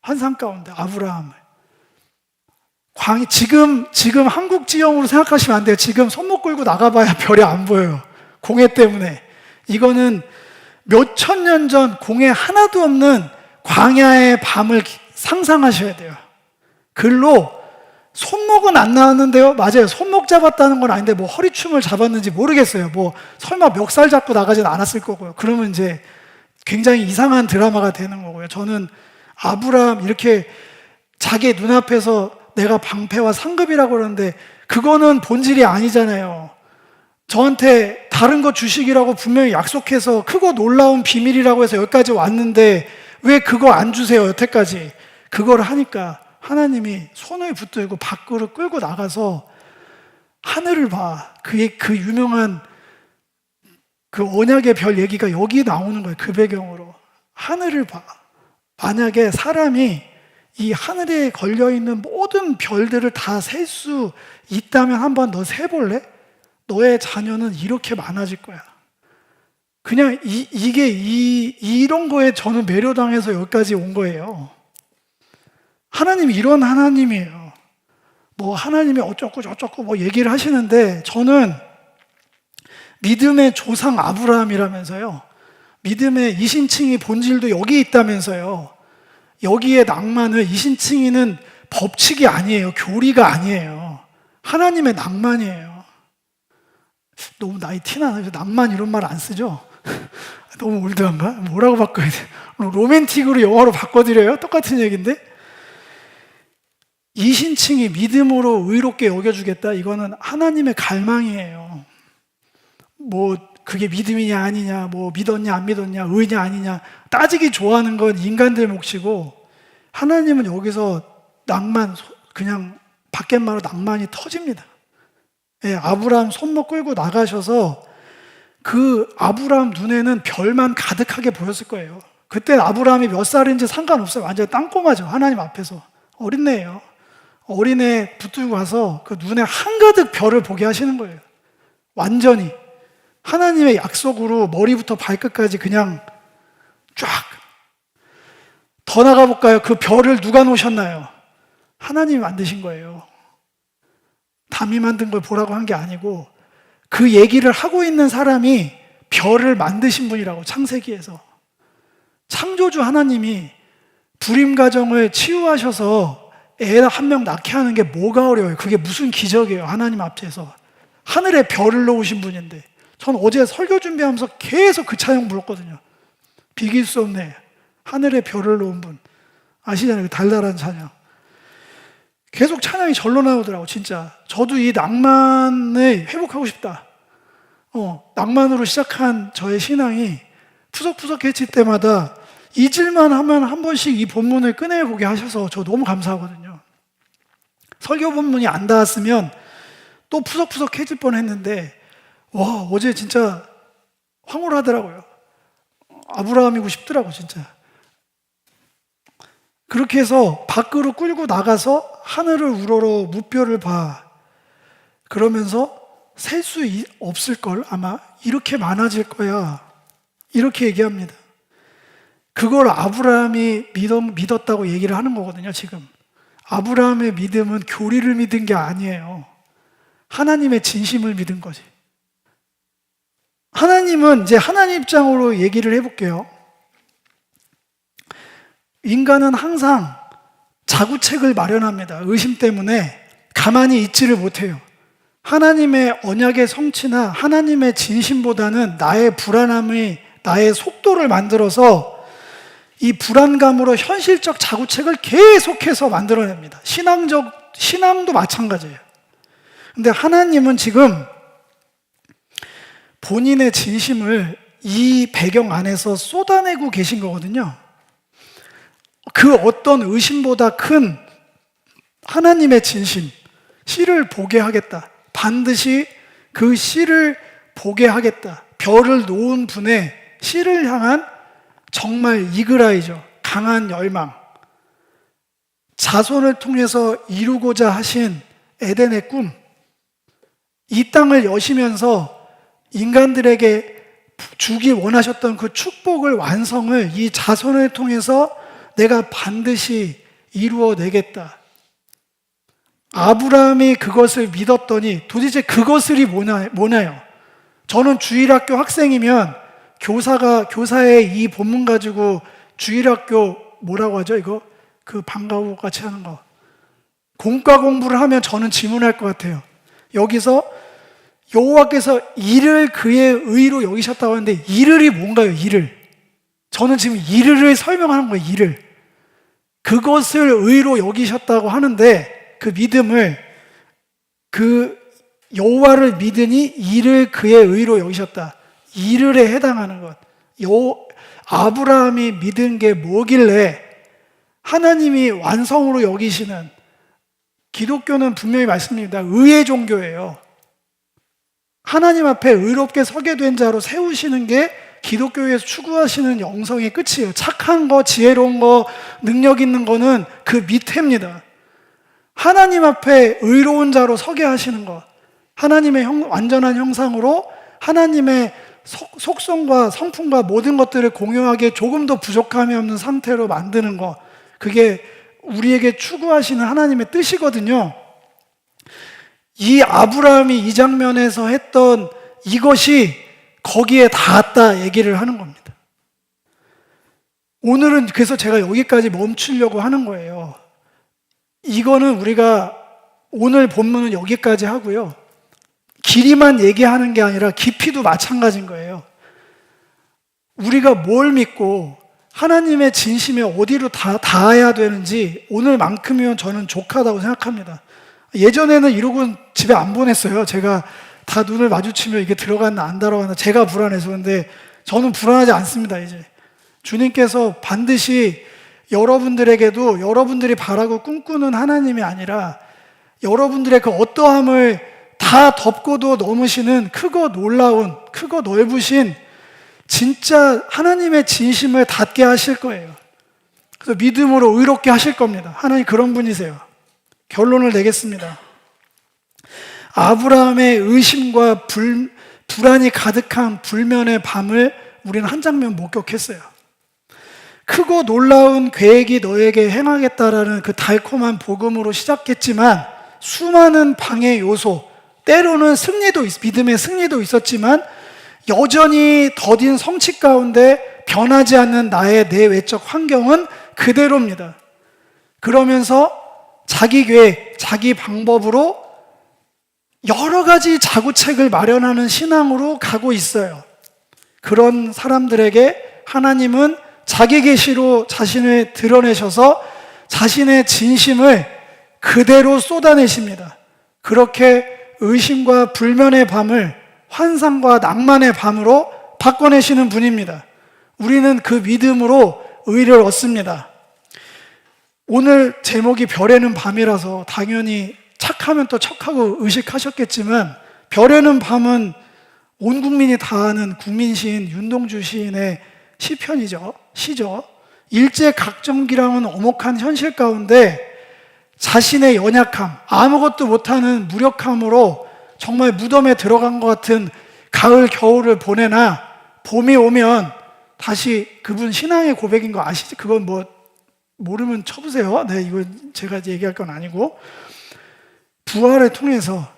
환상 가운데 아브라함을. 지금 한국 지형으로 생각하시면 안 돼요. 지금 손목 끌고 나가봐야 별이 안 보여요. 공해 때문에. 이거는 몇천 년 전 공해 하나도 없는 광야의 밤을 상상하셔야 돼요. 글로 손목은 안 나왔는데요. 맞아요. 손목 잡았다는 건 아닌데 뭐 허리춤을 잡았는지 모르겠어요. 뭐 설마 멱살 잡고 나가진 않았을 거고요. 그러면 이제 굉장히 이상한 드라마가 되는 거고요. 저는 아브라함 이렇게 자기 눈앞에서 내가 방패와 상급이라고 그러는데 그거는 본질이 아니잖아요. 저한테 다른 거 주시기라고 분명히 약속해서 크고 놀라운 비밀이라고 해서 여기까지 왔는데 왜 그거 안 주세요 여태까지. 그걸 하니까 하나님이 손을 붙들고 밖으로 끌고 나가서 하늘을 봐. 그 유명한 그 언약의 별 얘기가 여기 나오는 거예요. 그 배경으로. 하늘을 봐. 만약에 사람이 이 하늘에 걸려있는 모든 별들을 다 셀 수 있다면 한번 너 세볼래? 너의 자녀는 이렇게 많아질 거야. 그냥 이런 거에 저는 매료당해서 여기까지 온 거예요. 하나님이 이런 하나님이에요. 뭐 하나님이 어쩌고 저쩌고 뭐 얘기를 하시는데, 저는 믿음의 조상 아브라함이라면서요. 믿음의 이신칭의 본질도 여기 있다면서요. 여기에 낭만을, 이신칭의는 법칙이 아니에요. 교리가 아니에요. 하나님의 낭만이에요. 너무 나이 티나요? 낭만 이런 말 안 쓰죠? 너무 올드한가? 뭐라고 바꿔야 돼? 로맨틱으로 영어로 바꿔드려요? 똑같은 얘기인데? 이신칭이 믿음으로 의롭게 여겨주겠다. 이거는 하나님의 갈망이에요. 뭐 그게 믿음이냐 아니냐, 뭐 믿었냐 안 믿었냐, 의냐 아니냐 따지기 좋아하는 건 인간들 몫이고, 하나님은 여기서 낭만, 그냥 밖에말로 낭만이 터집니다. 예, 아브라함 손목 끌고 나가셔서 그 아브라함 눈에는 별만 가득하게 보였을 거예요. 그때 아브라함이 몇 살인지 상관없어요. 완전 땅꼬마죠. 하나님 앞에서. 어린애예요. 어린애 붙들고 가서 그 눈에 한가득 별을 보게 하시는 거예요. 완전히 하나님의 약속으로 머리부터 발끝까지 그냥 쫙. 더 나가볼까요? 그 별을 누가 놓으셨나요? 하나님이 만드신 거예요. 담이 만든 걸 보라고 한 게 아니고, 그 얘기를 하고 있는 사람이 별을 만드신 분이라고. 창세기에서 창조주 하나님이 불임 가정을 치유하셔서 애 한 명 낳게 하는 게 뭐가 어려워요? 그게 무슨 기적이에요? 하나님 앞에서 하늘에 별을 놓으신 분인데. 전 어제 설교 준비하면서 계속 그 찬양 불렀거든요. 비길 수 없네. 하늘에 별을 놓은 분 아시잖아요. 그 달달한 찬양. 계속 찬양이 절로 나오더라고. 진짜 저도 이 낭만을 회복하고 싶다. 낭만으로 시작한 저의 신앙이 푸석푸석해질 때마다 잊을만 하면 한 번씩 이 본문을 꺼내보게 하셔서 저 너무 감사하거든요. 설교 본문이 안 닿았으면 또 푸석푸석해질 뻔했는데 와, 어제 진짜 황홀하더라고요. 아브라함이고 싶더라고 진짜. 그렇게 해서 밖으로 끌고 나가서 하늘을 우러러 무뼈를 봐. 그러면서 셀 수 없을걸 아마. 이렇게 많아질 거야. 이렇게 얘기합니다. 그걸 아브라함이 믿었다고 얘기를 하는 거거든요, 지금. 아브라함의 믿음은 교리를 믿은 게 아니에요. 하나님의 진심을 믿은 거지. 하나님은 이제 하나님 입장으로 얘기를 해볼게요. 인간은 항상 자구책을 마련합니다. 의심 때문에 가만히 있지를 못해요. 하나님의 언약의 성취나 하나님의 진심보다는 나의 불안함이 나의 속도를 만들어서 이 불안감으로 현실적 자구책을 계속해서 만들어냅니다. 신앙도 마찬가지예요. 근데 하나님은 지금 본인의 진심을 이 배경 안에서 쏟아내고 계신 거거든요. 그 어떤 의심보다 큰 하나님의 진심, 씨를 보게 하겠다. 반드시 그 씨를 보게 하겠다. 별을 놓은 분의 씨를 향한 정말 이그라이죠. 강한 열망. 자손을 통해서 이루고자 하신 에덴의 꿈. 이 땅을 여시면서 인간들에게 주기 원하셨던 그 축복을 완성을 이 자손을 통해서 내가 반드시 이루어내겠다. 아브라함이 그것을 믿었더니 도대체 그것을이 뭐냐요? 저는 주일학교 학생이면 교사의 이 본문 가지고 주일학교 뭐라고 하죠? 이거? 그 방과후 같이 하는 거. 공과 공부를 하면 저는 질문할 것 같아요. 여기서 여호와께서 이를 그의 의로 여기셨다고 하는데 이를이 뭔가요? 이를. 저는 지금 이를을 설명하는 거예요. 이를. 그것을 의로 여기셨다고 하는데 그 믿음을 그 여호와를 믿으니 이를 그의 의로 여기셨다. 이를에 해당하는 것. 아브라함이 믿은 게 뭐길래 하나님이 완성으로 여기시는, 기독교는 분명히 말씀드립니다. 의의 종교예요. 하나님 앞에 의롭게 서게 된 자로 세우시는 게 기독교에서 추구하시는 영성의 끝이에요. 착한 거, 지혜로운 거, 능력 있는 거는 그 밑에입니다. 하나님 앞에 의로운 자로 서게 하시는 것, 하나님의 완전한 형상으로 하나님의 속성과 성품과 모든 것들을 공유하게 조금 더 부족함이 없는 상태로 만드는 것, 그게 우리에게 추구하시는 하나님의 뜻이거든요. 이 아브라함이 이 장면에서 했던 이것이 거기에 닿았다 얘기를 하는 겁니다. 오늘은 그래서 제가 여기까지 멈추려고 하는 거예요. 이거는 우리가 오늘 본문은 여기까지 하고요. 길이만 얘기하는 게 아니라 깊이도 마찬가지인 거예요. 우리가 뭘 믿고 하나님의 진심에 어디로 닿아야 되는지 오늘만큼이면 저는 족하다고 생각합니다. 예전에는 이러고 집에 안 보냈어요. 제가 다 눈을 마주치면 이게 들어갔나 안 들어갔나 제가 불안해서. 근데 저는 불안하지 않습니다. 이제 주님께서 반드시 여러분들에게도 여러분들이 바라고 꿈꾸는 하나님이 아니라 여러분들의 그 어떠함을 다 덮고도 넘으시는 크고 놀라운, 크고 넓으신 진짜 하나님의 진심을 닿게 하실 거예요. 그래서 믿음으로 의롭게 하실 겁니다. 하나님 그런 분이세요. 결론을 내겠습니다. 아브라함의 의심과 불안이 가득한 불면의 밤을 우리는 한 장면 목격했어요. 크고 놀라운 계획이 너에게 행하겠다라는 그 달콤한 복음으로 시작했지만 수많은 방해 요소, 때로는 믿음의 승리도 있었지만 여전히 더딘 성취 가운데 변하지 않는 나의 내외적 환경은 그대로입니다. 그러면서 자기 계획, 자기 방법으로 여러 가지 자구책을 마련하는 신앙으로 가고 있어요. 그런 사람들에게 하나님은 자기 계시로 자신을 드러내셔서 자신의 진심을 그대로 쏟아내십니다. 그렇게 의심과 불면의 밤을 환상과 낭만의 밤으로 바꿔내시는 분입니다. 우리는 그 믿음으로 의를 얻습니다. 오늘 제목이 별에는 밤이라서 당연히 착하면 또 척하고 의식하셨겠지만, 별에는 밤은 온 국민이 다 아는 국민 시인 윤동주 시인의 시편이죠. 시죠. 일제각전기라는 엄혹한 현실 가운데 자신의 연약함, 아무것도 못하는 무력함으로 정말 무덤에 들어간 것 같은 가을, 겨울을 보내나 봄이 오면 다시, 그분 신앙의 고백인 거 아시지? 그건 뭐 모르면 쳐보세요. 네, 이거 제가 얘기할 건 아니고, 부활을 통해서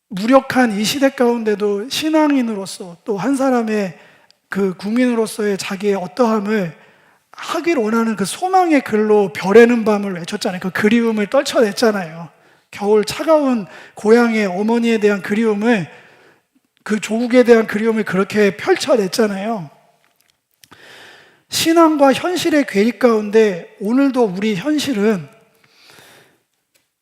무력한 이 시대 가운데도 신앙인으로서 또 한 사람의 그 국민으로서의 자기의 어떠함을 하길 원하는 그 소망의 글로 별에는 밤을 외쳤잖아요. 그 그리움을 떨쳐냈잖아요. 겨울 차가운 고향의 어머니에 대한 그리움을, 그 조국에 대한 그리움을 그렇게 펼쳐냈잖아요. 신앙과 현실의 괴리 가운데 오늘도 우리 현실은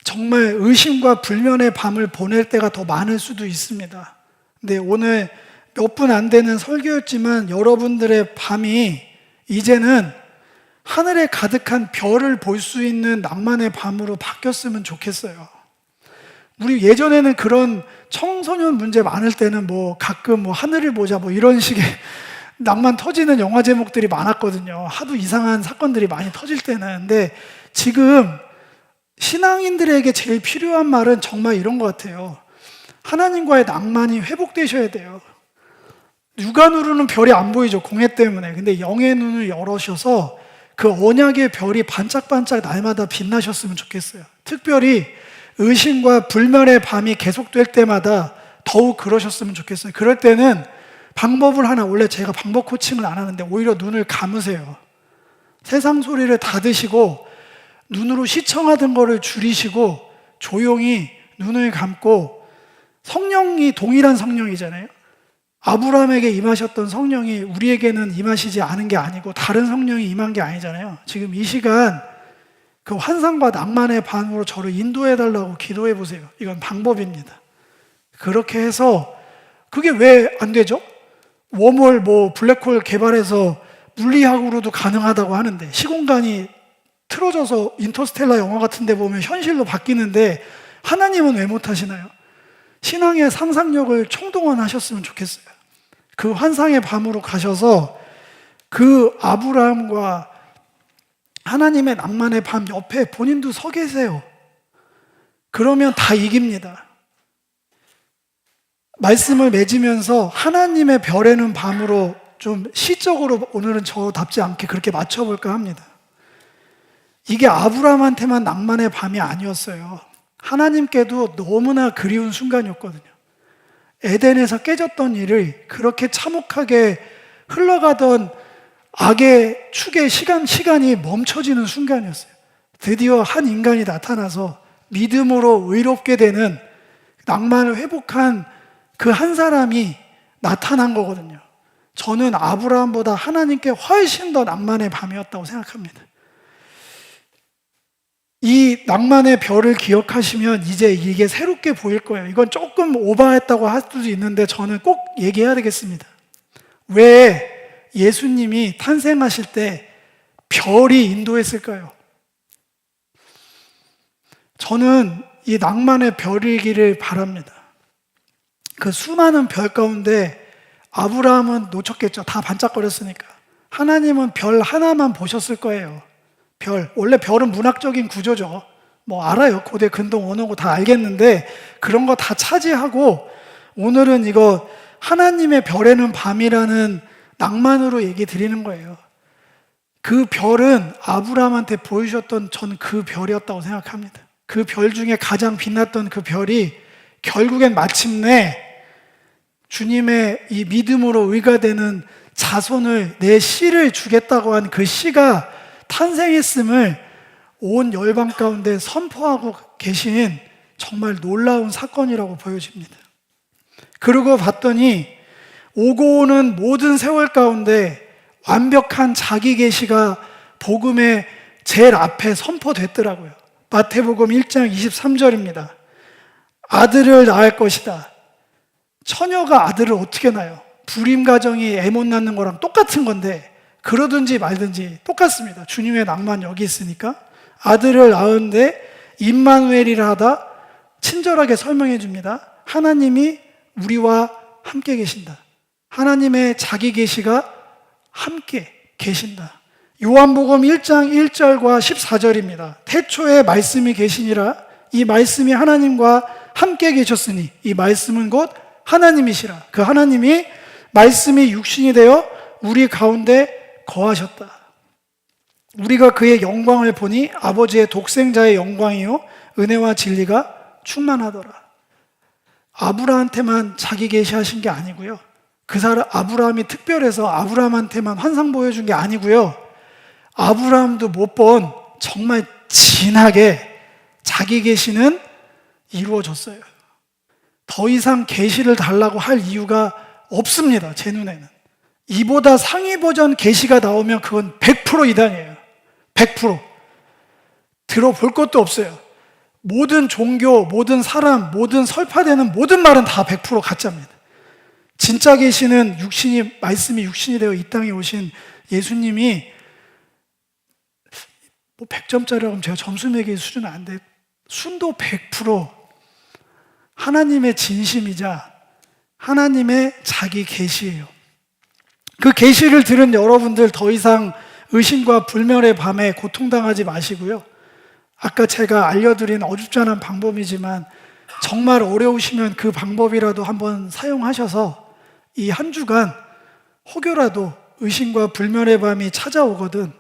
정말 의심과 불면의 밤을 보낼 때가 더 많을 수도 있습니다. 근데 오늘 몇 분 안 되는 설교였지만 여러분들의 밤이 이제는 하늘에 가득한 별을 볼 수 있는 낭만의 밤으로 바뀌었으면 좋겠어요. 우리 예전에는 그런 청소년 문제 많을 때는 뭐 가끔 뭐 하늘을 보자 뭐 이런 식의 낭만 터지는 영화 제목들이 많았거든요. 하도 이상한 사건들이 많이 터질 때는. 근데 지금 신앙인들에게 제일 필요한 말은 정말 이런 것 같아요. 하나님과의 낭만이 회복되셔야 돼요. 육안으로는 별이 안 보이죠, 공해 때문에. 근데 영의 눈을 열으셔서 그 언약의 별이 반짝반짝 날마다 빛나셨으면 좋겠어요. 특별히 의심과 불면의 밤이 계속될 때마다 더욱 그러셨으면 좋겠어요. 그럴 때는 방법을 하나, 원래 제가 방법 코칭을 안 하는데 오히려 눈을 감으세요. 세상 소리를 닫으시고 눈으로 시청하던 거를 줄이시고 조용히 눈을 감고, 성령이 동일한 성령이잖아요. 아브라함에게 임하셨던 성령이 우리에게는 임하시지 않은 게 아니고 다른 성령이 임한 게 아니잖아요. 지금 이 시간 그 환상과 낭만의 밤으로 저를 인도해 달라고 기도해 보세요. 이건 방법입니다. 그렇게 해서, 그게 왜 안 되죠? 웜홀, 뭐 블랙홀 개발해서 물리학으로도 가능하다고 하는데, 시공간이 틀어져서 인터스텔라 영화 같은 데 보면 현실로 바뀌는데 하나님은 왜 못하시나요? 신앙의 상상력을 총동원하셨으면 좋겠어요. 그 환상의 밤으로 가셔서 그 아브라함과 하나님의 낭만의 밤 옆에 본인도 서 계세요. 그러면 다 이깁니다. 말씀을 맺으면서 하나님의 별에는 밤으로 좀 시적으로 오늘은 저답지 않게 그렇게 맞춰볼까 합니다. 이게 아브라함한테만 낭만의 밤이 아니었어요. 하나님께도 너무나 그리운 순간이었거든요. 에덴에서 깨졌던 일을 그렇게 참혹하게 흘러가던 악의 축의 시간이 멈춰지는 순간이었어요. 드디어 한 인간이 나타나서 믿음으로 의롭게 되는, 낭만을 회복한 그 한 사람이 나타난 거거든요. 저는 아브라함보다 하나님께 훨씬 더 낭만의 밤이었다고 생각합니다. 이 낭만의 별을 기억하시면 이제 이게 새롭게 보일 거예요. 이건 조금 오버했다고 할 수도 있는데 저는 꼭 얘기해야 되겠습니다. 왜 예수님이 탄생하실 때 별이 인도했을까요? 저는 이 낭만의 별이기를 바랍니다. 그 수많은 별 가운데 아브라함은 놓쳤겠죠. 다 반짝거렸으니까. 하나님은 별 하나만 보셨을 거예요. 별. 원래 별은 문학적인 구조죠. 뭐 알아요. 고대 근동 원어고 다 알겠는데 그런 거 다 차지하고 오늘은 이거 하나님의 별에는 밤이라는 낭만으로 얘기 드리는 거예요. 그 별은 아브라함한테 보여주셨던, 전 그 별이었다고 생각합니다. 그 별 중에 가장 빛났던 그 별이 결국엔 마침내 주님의 이 믿음으로 의가 되는 자손을, 내 씨를 주겠다고 한 그 씨가 탄생했음을 온 열방 가운데 선포하고 계신 정말 놀라운 사건이라고 보여집니다. 그러고 봤더니 오고 오는 모든 세월 가운데 완벽한 자기 계시가 복음의 제일 앞에 선포됐더라고요. 마태복음 1장 23절입니다. 아들을 낳을 것이다. 처녀가 아들을 어떻게 낳아요? 불임 가정이 애 못 낳는 거랑 똑같은 건데 그러든지 말든지 똑같습니다. 주님의 낭만 여기 있으니까. 아들을 낳은데 임마누엘이라 하다 친절하게 설명해 줍니다. 하나님이 우리와 함께 계신다. 하나님의 자기 계시가 함께 계신다. 요한복음 1장 1절과 14절입니다. 태초에 말씀이 계시니라. 이 말씀이 하나님과 함께 계셨으니 이 말씀은 곧 하나님이시라. 그 하나님이 말씀이 육신이 되어 우리 가운데 거하셨다. 우리가 그의 영광을 보니 아버지의 독생자의 영광이요 은혜와 진리가 충만하더라. 아브라함한테만 자기 계시하신 게 아니고요. 그 사람 아브라함이 특별해서 아브라함한테만 환상 보여준 게 아니고요. 아브라함도 못 본 정말 진하게 자기 계시는 이루어졌어요. 더 이상 계시를 달라고 할 이유가 없습니다. 제 눈에는. 이보다 상위 버전 계시가 나오면 그건 100% 이단이에요. 100%. 들어볼 것도 없어요. 모든 종교, 모든 사람, 모든 설파되는 모든 말은 다 100% 가짜입니다. 진짜 계시는 말씀이 육신이 되어 이 땅에 오신 예수님이 뭐 100점짜리라고 하면 제가 점수 매길 수준은 안 돼. 순도 100% 하나님의 진심이자 하나님의 자기 계시예요. 그 계시를 들은 여러분들 더 이상 의심과 불멸의 밤에 고통당하지 마시고요. 아까 제가 알려드린 어줍지 않은 방법이지만 정말 어려우시면 그 방법이라도 한번 사용하셔서 이 한 주간 혹여라도 의심과 불멸의 밤이 찾아오거든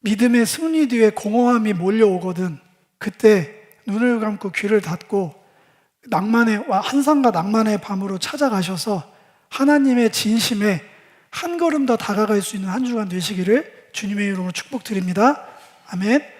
믿음의 승리 뒤에 공허함이 몰려오거든 그때 눈을 감고 귀를 닫고 환상과 낭만의 밤으로 찾아가셔서 하나님의 진심에 한 걸음 더 다가갈 수 있는 한 주간 되시기를 주님의 이름으로 축복드립니다. 아멘.